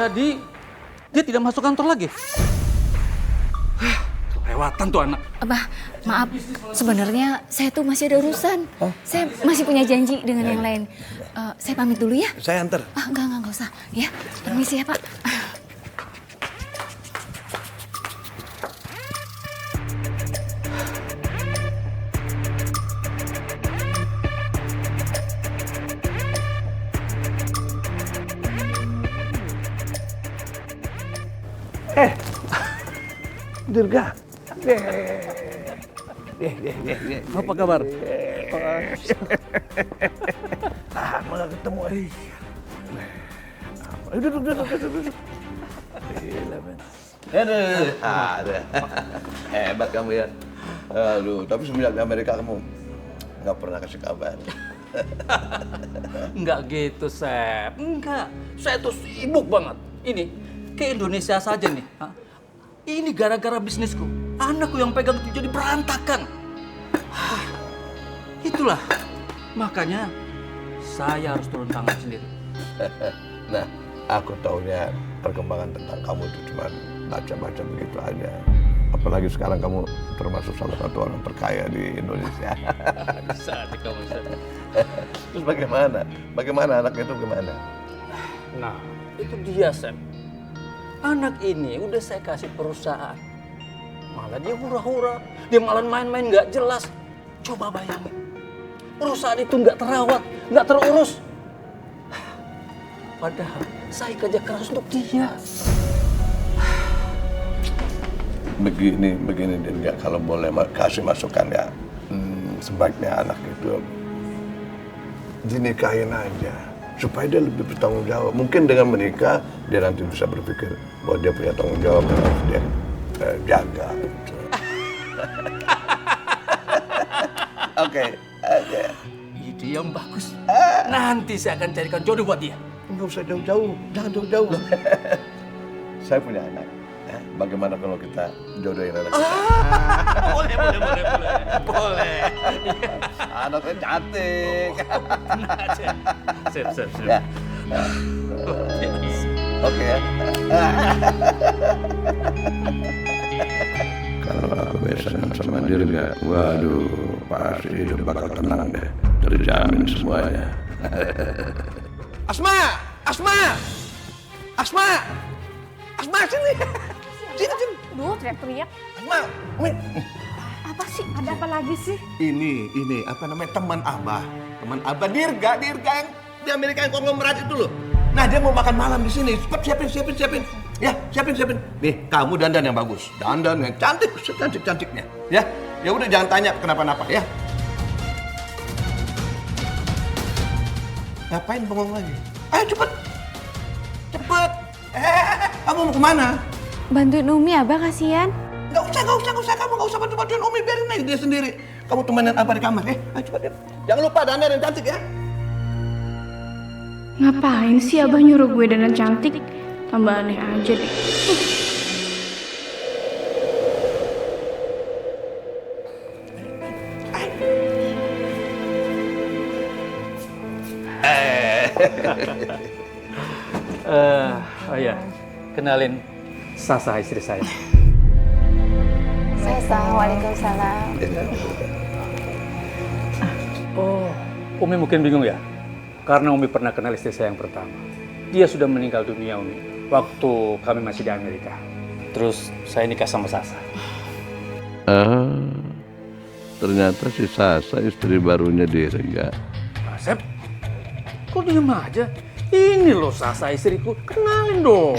Jadi dia tidak masuk kantor lagi. Kelewatan tuh anak. Abah, maaf. Sebenarnya saya tuh masih ada urusan. Saya masih punya janji dengan yang lain. Saya pamit dulu ya. Saya antar. Enggak usah. Ya, permisi ya, Pak. Dirga. Apa kabar? Malah ketemu. Duduk. Gila, men. Ada. Hebat kamu ya. Aduh, tapi semenjak di Amerika kamu nggak pernah kasih kabar. Enggak gitu, Sep. Enggak. Saya tuh sibuk banget. Ini ke Indonesia saja nih. Ini gara-gara bisnisku. Anakku yang pegang itu jadi berantakan. Itulah. Makanya saya harus turun tangan sendiri. Nah, aku taunya perkembangan tentang kamu itu cuma baca-baca begitu aja. Apalagi sekarang kamu termasuk salah satu orang terkaya di Indonesia. Bisa kamu, Sep. Terus bagaimana? Bagaimana anaknya itu gimana? Nah, itu dia, Sep. Anak ini udah saya kasih perusahaan. Malah dia hura-hura. Dia malah main-main nggak jelas. Coba bayangin. Perusahaan itu nggak terawat, nggak terurus. Padahal saya kerja keras untuk dia. Begini dia nggak, kalau boleh kasih masukan ya. Sebaiknya anak itu dinikahin aja. Supaya dia lebih bertanggung jawab. Mungkin dengan menikah, dia nanti bisa berpikir bahwa dia punya tanggung jawab yang harus dia jaga. Oke. Ide yang bagus. Nanti saya akan carikan jodoh buat dia. Nggak usah jauh-jauh, jangan jauh-jauh. Saya punya anak. Bagaimana kalau kita jodohin anak kita? Boleh. Anaknya cantik. Sip. Ya. Oke ya. Kalau aku besaran sama Dirga, waduh, pasti hidup bakal tenang deh. Terjamin semuanya. Asma sini. Sini. Duh, teriak-teriak. Asma, Apa sih? Ada apa lagi sih? ini apa namanya, teman Abah Dirga yang di Amerika yang konglomerat itu loh. Nah, dia mau makan malam di sini. Cepat siapin. Ya, siapin. Nih, kamu dandan yang bagus. Dandan yang cantiknya. Ya udah, jangan tanya kenapa-napa ya. Ngapain bengong lagi? Ayo cepet. Kamu mau kemana? Bantuin Umi, Abah, kasihan. Nggak usah. Kamu nggak usah bantuin Umi, biarin aja dia sendiri. Kamu temenin Abah di kamar. Ayo cepet ya. Jangan lupa dandan yang cantik ya. Ngapain sih Abah nyuruh gue dandan cantik? Tambah aneh aja deh. Oh iya, kenalin Sasa, istri saya. Waalaikumsalam. Oh, Umi mungkin bingung ya? Karena Umi pernah kenal istri saya yang pertama. Dia sudah meninggal dunia, Umi, waktu kami masih di Amerika. Terus saya nikah sama Sasa. Ternyata si Sasa istri barunya Dirga. Asep, kok diem aja? Ini loh Sasa istriku, kenalin dong.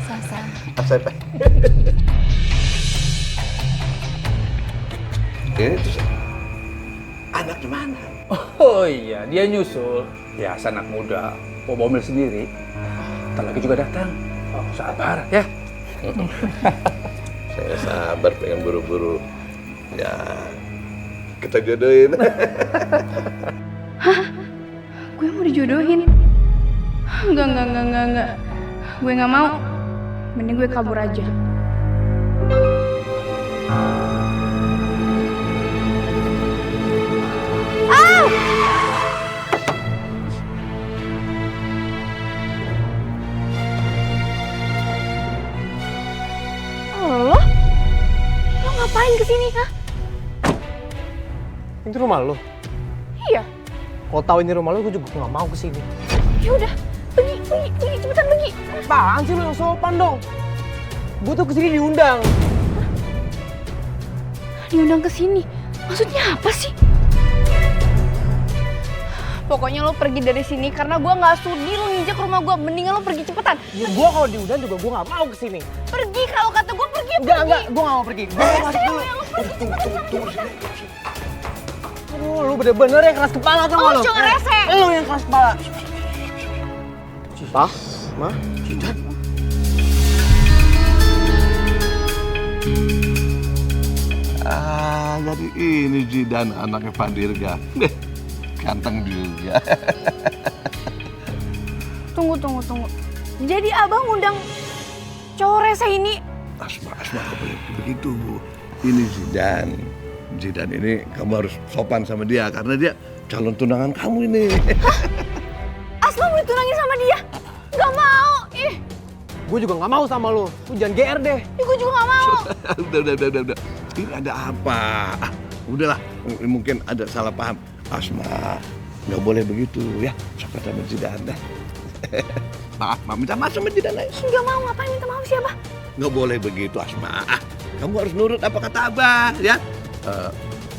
Sasa. Asep. Ini tuh anak gimana? Oh iya, dia nyusul. Ya, anak muda, bawa mobil sendiri. Ntar lagi juga datang. Oh, sabar ya. Saya sabar, pengen buru-buru. Ya, kita jodohin. Gue mau dijodohin. Enggak. Gue nggak mau. Mending gue kabur aja. ngapain kesini, ha? Ini rumah lo? Iya. Kalau tahu ini rumah lo, gue juga nggak mau kesini. Ya udah, pergi, cepetan pergi. Apaan sih lo yang sopan dong? Gue tuh kesini diundang. Diundang kesini? Maksudnya apa sih? Pokoknya lo pergi dari sini karena gue nggak sudi lo nginjak rumah gue. Mendingan lo pergi cepetan. Ya gue kalau diundang juga gue nggak mau kesini. Pergi, kalau kata gue pergi, Enggak, gue nggak mau pergi. Gue mau masuk dulu. Aduh, lu bener-bener yang keras kepala tau gak lo? jangan rese. Lu yang keras kepala. Pak, Ma, Jidan. Jadi ini Jidan anaknya Pak Dirga. Ganteng juga. Tunggu. Jadi abang undang cowok rese ini. Asma, gak boleh begitu. Ini Jidan ini kamu harus sopan sama dia karena dia calon tunangan kamu ini. Asma mau ditunangin sama dia? Gak mau. Ih, gue juga nggak mau sama lu. Lu jangan GR deh. gue juga gak mau. Udah. Ini ada apa? Udahlah, mungkin ada salah paham. Asma, nggak boleh begitu ya. Sopan sama Jidan dah. Maaf, minta maaf sama Jidan aja. Gak mau, ngapain minta maaf siapa? Nggak boleh begitu, Asma. Kamu harus nurut apa kata Abah, ya?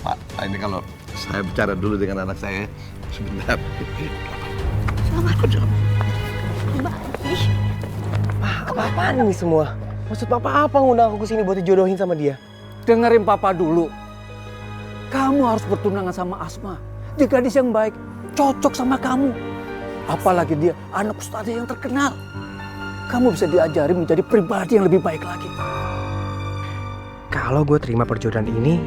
Pak, ini kalau saya bicara dulu dengan anak saya. Sebentar. Selamat. Jangan. Apa-apaan ini semua? Maksud papa apa ngundang aku kesini buat dijodohin sama dia? Dengerin papa dulu. Kamu harus bertunangan sama Asma. Dia gadis yang baik, cocok sama kamu. Apalagi dia anak ustadz yang terkenal. Kamu bisa diajari menjadi pribadi yang lebih baik lagi. Kalau gue terima perjodohan ini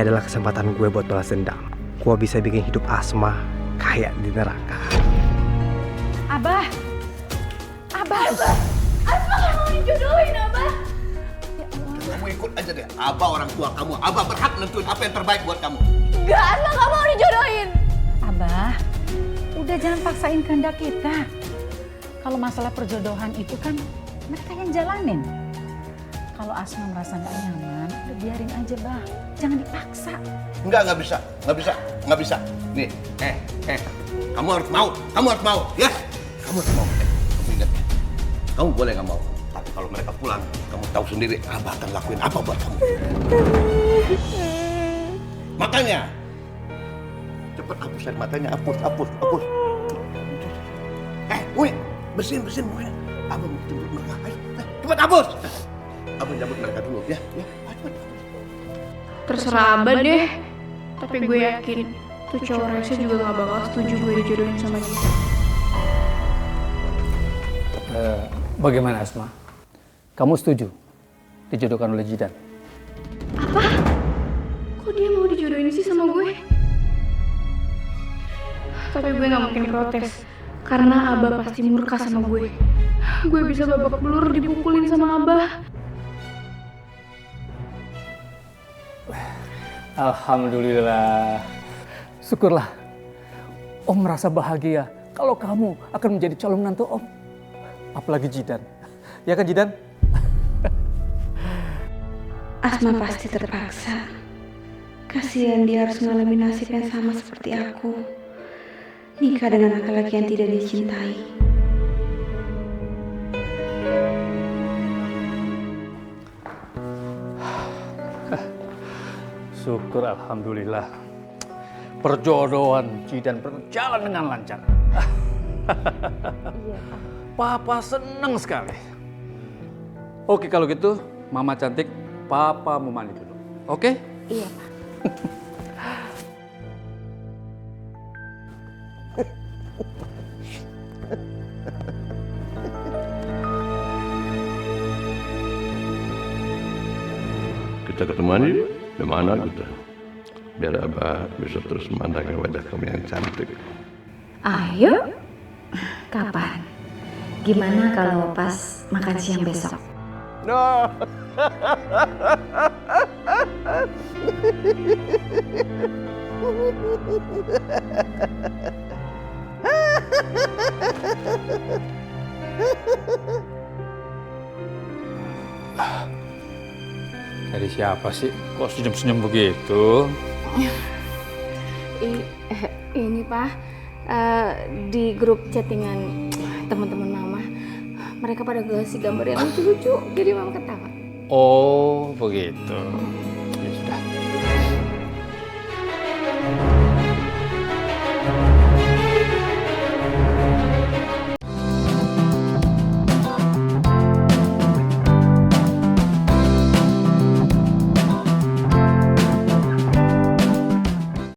adalah kesempatan gue buat balas dendam. Gue bisa bikin hidup Asma kayak di neraka. Abah. Asma gak mau dijodohin, Abah. Kamu ikut aja deh. Abah orang tua kamu. Abah berhak nentuin apa yang terbaik buat kamu. Gak, Asma gak mau dijodohin. Abah, udah jangan paksain kehendak kita. Kalau masalah perjodohan itu kan mereka yang jalanin. Kalau Asma merasa nggak nyaman, udah biarin aja, Bah. Jangan dipaksa. Nggak bisa. Nih, kamu harus mau, ya? Kamu harus mau. Kamu ingat ya? Kamu boleh nggak mau. Tapi kalau mereka pulang, kamu tahu sendiri Abah akan lakuin apa buat kamu. Makanya, cepet hapus air matanya, hapus. Ui, bersihin mukanya. Abah mau jemput mereka. Ayo, cepet hapus. Abah jemput mereka dulu, ya. Cepet. Terserah Abah deh. Tapi gue yakin tuh cowok rese juga gak bakal setuju gue dijodohin sama dia. Bagaimana Asma? Kamu setuju dijodohkan oleh Jidan? Apa? Kok dia mau dijodohin sih sama gue? Tapi gue gak mungkin protes. Karena Abah pasti murka sama gue. Gue bisa babak belur dipukulin sama Abah. Alhamdulillah. Syukurlah. Om merasa bahagia kalau kamu akan menjadi calon menantu Om. Apalagi Jidan. Ya kan Jidan? Asma pasti terpaksa. Kasihan dia harus mengalami nasib yang sama seperti aku. Nikah dengan laki-laki yang tidak dicintai. Syukur alhamdulillah. Perjodohan Jidan berjalan dengan lancar. Iya, Papa seneng sekali. Oke kalau gitu, Mama cantik, Papa mau mandi dulu. Oke? Iya, Pak. Kita ketemuan yuk. Di mana kita? Biar Abah bisa terus memandangkan wajah kamu yang cantik. Ayo. Kapan? Gimana kalau pas makan siang besok? No. Dari siapa sih? Kok senyum-senyum begitu? Ini Pak, di grup chattingan teman-teman Mama, mereka pada ngasih gambar yang lucu-lucu, jadi Mama ketawa. Oh, begitu.